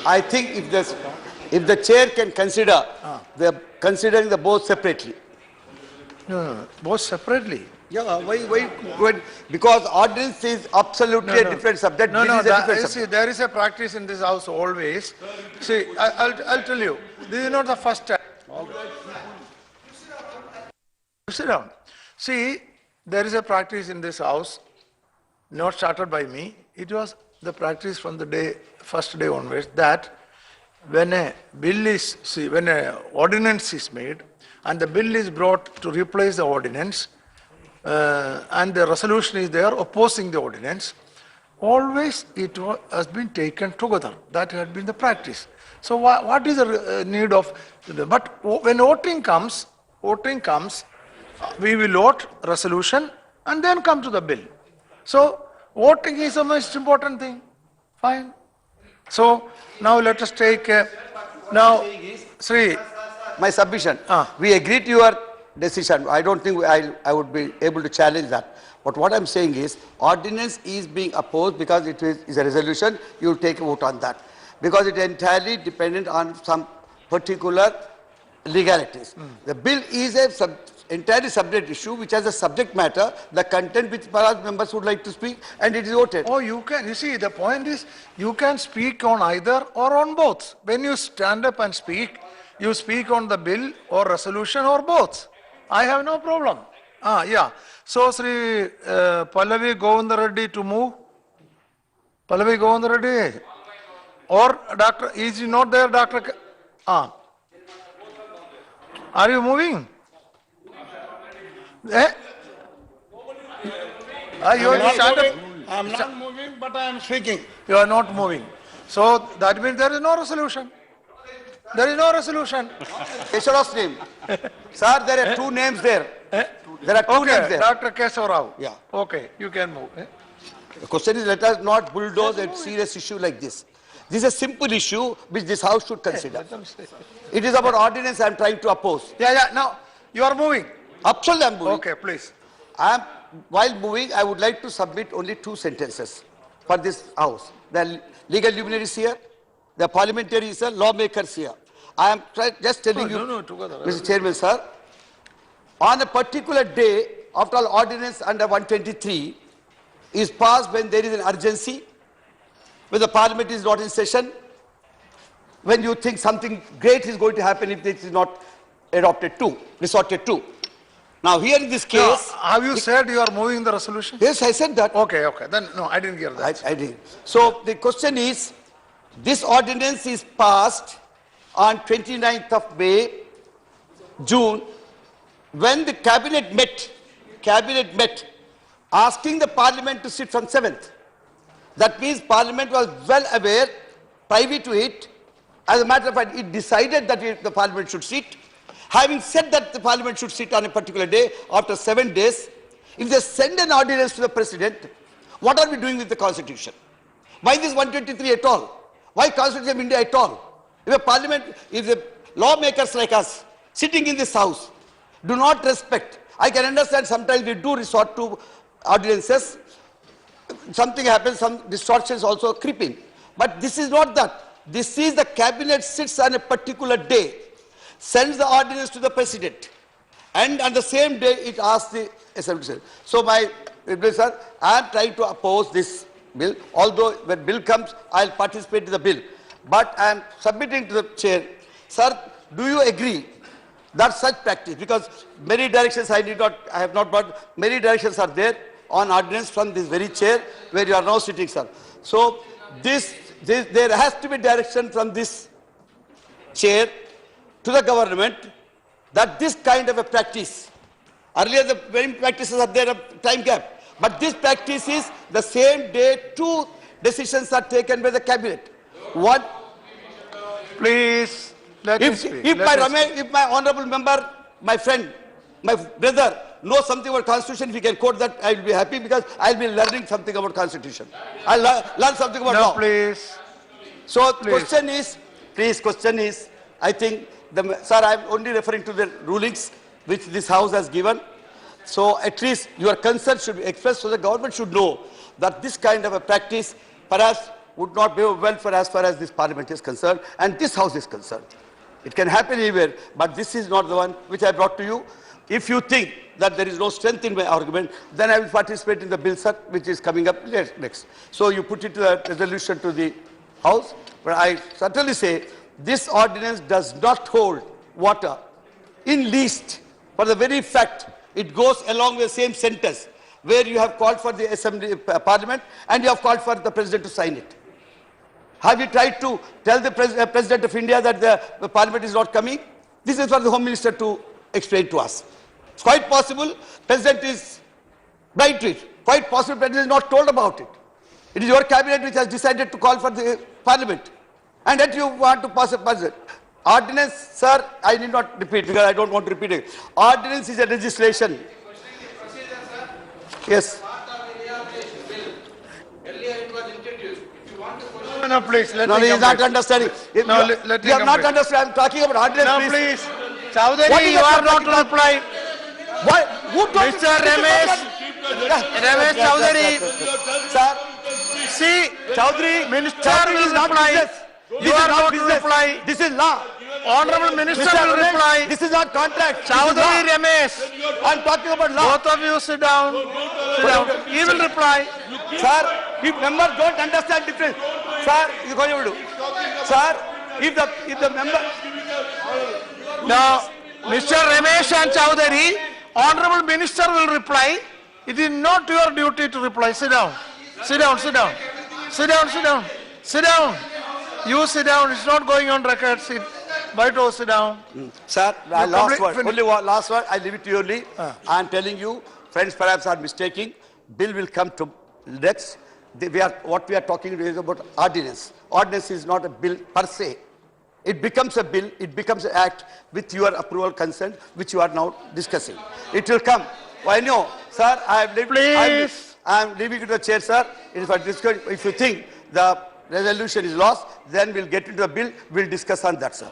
I think if the chair can consider considering the both separately. No, both separately. Yeah, why? Because ordinance is absolutely a different subject. No, Bill no, is a different see, subject. there is a practice in this house always. See, I'll tell you, this is not the first time. Sit down. See, there is a practice in this house, not started by me. It was the practice from the first day onwards, that when a bill is, when an ordinance is made and the bill is brought to replace the ordinance, and the resolution is there opposing the ordinance, always it has been taken together. That had been the practice. So what is the need of, but when voting comes, we will vote resolution and then come to the bill. So voting is the most important thing. Fine. So now let us take, now, Sri. My submission. We agree to your decision. I don't think I would be able to challenge that. But what I'm saying is, ordinance is being opposed because it is a resolution. You will take a vote on that. Because it is entirely dependent on some particular legalities. The bill is a entirely subject issue which has a subject matter, the content which perhaps members would like to speak, and it is voted. Oh, you can. You see, the point is, you can speak on either or on both. When you stand up and speak, you speak on the bill or resolution or both. I have no problem. Yeah. So, Sri Pallavi Govindra Reddy to move. Pallavi Govindra Reddy. Or Doctor, is he not there, Doctor? Are you moving? Eh? You are stand up. I am not moving, but I am speaking. You are not moving. So that means there is no resolution. There is no resolution. Kesharav's name. Sir, there are two names there. There are two names there. Dr. Keshav Rao. Yeah. Okay, you can move. The question is, let us not bulldoze a serious issue like this. This is a simple issue which this house should consider. It is about ordinance I am trying to oppose. Yeah. Now, you are moving. Absolutely I am moving. Okay, please. While moving, I would like to submit only two sentences for this house. The legal luminaries here, the parliamentarians here, lawmakers here. I am just telling you, together. Mr. Chairman, sir, on a particular day, after all, ordinance under 123 is passed when there is an urgency, when the parliament is not in session, when you think something great is going to happen if it is not resorted to. Now here in this case... No, have you said you are moving the resolution? Yes, I said that. Okay. Then, no, I didn't hear that. I did. So the question is, this ordinance is passed on 29th of May, June, when the cabinet met, asking the parliament to sit from 7th. That means parliament was well aware, privy to it. As a matter of fact, it decided that the parliament should sit. Having said that the parliament should sit on a particular day, after 7 days, if they send an ordinance to the president, what are we doing with the constitution? Why this 123 at all? Why Constitution of India at all? If the lawmakers like us, sitting in this house, do not respect, I can understand sometimes we do resort to ordinances, something happens, some distortions also creeping. But this is not that. This is the cabinet sits on a particular day, sends the ordinance to the president, and on the same day it asks the assembly. So sir, I am trying to oppose this bill, although when bill comes, I will participate in the bill. But I am submitting to the chair, sir, do you agree that such practice, because many directions I have not brought, many directions are there on ordinance from this very chair where you are now sitting, sir. So there has to be direction from this chair to the government that this kind of a practice, earlier the very practices are there, a time gap, but this practice is the same day two decisions are taken by the cabinet. One, please, let me speak. If my honorable member, my friend, my brother knows something about constitution, if he can quote that, I will be happy, because I will be learning something about constitution. I will learn something about law. Please. So question is, I think, sir, I am only referring to the rulings which this house has given. So at least your concern should be expressed, so the government should know that this kind of a practice perhaps would not be well for as far as this parliament is concerned and this house is concerned. It can happen anywhere, but this is not the one which I brought to you. If you think that there is no strength in my argument, then I will participate in the bill, sir, which is coming up next. So you put it to the resolution to the house, but I certainly say this ordinance does not hold water in least for the very fact it goes along with the same sentence where you have called for the assembly parliament and you have called for the president to sign it. Have you tried to tell the president of India that the parliament is not coming? This is for the home minister to explain to us. It's quite possible president is blind to it. Quite possible president is not told about it. It is your cabinet which has decided to call for the parliament. And that you want to pass a budget. Ordinance, sir, I need not repeat because I don't want to repeat it. Ordinance is a legislation. Yes. No, please, let No, me he is not complete. understanding. If No, you, let me you have not complete. understood. I am talking about ordinance. No, please. please. What Chowdhury, is you that are not to talking about? reply. Why? Who told Mr. you? Ramesh, Ramesh Chowdhury. Sir, See, Chaudhary, Minister Chaudhary will is not reply. business. You This is are not not to business. reply. This is law. Honorable Minister Mr. will Ramesh, reply. this is not contract. This is Chowdhury law. Ramesh, I am talking about law. both of you sit down. Sit down. He will reply. Sir, if members don't understand difference, sir, you going to do? Sir, if the member, Now, Mr. Ramesh and Chowdhury, Honorable Minister will reply. It is not your duty to reply. Sit down. Sit down, sit down. Sit down, sit down. Sit down. You sit down. It's not going on record. Sit. Baito, sit down. sir, No, last complete- word, finish. only last word, I leave it to you only. I am telling you, friends perhaps are mistaking. Bill will come to next. What we are talking is about ordinance. Ordinance is not a bill per se. It becomes a bill, it becomes an act with your approval consent, which you are now discussing. It will come. I know, sir, I am leaving. Please. I am leaving it to the chair, sir. If you think the resolution is lost, then we'll get into the bill, we'll discuss on that, sir.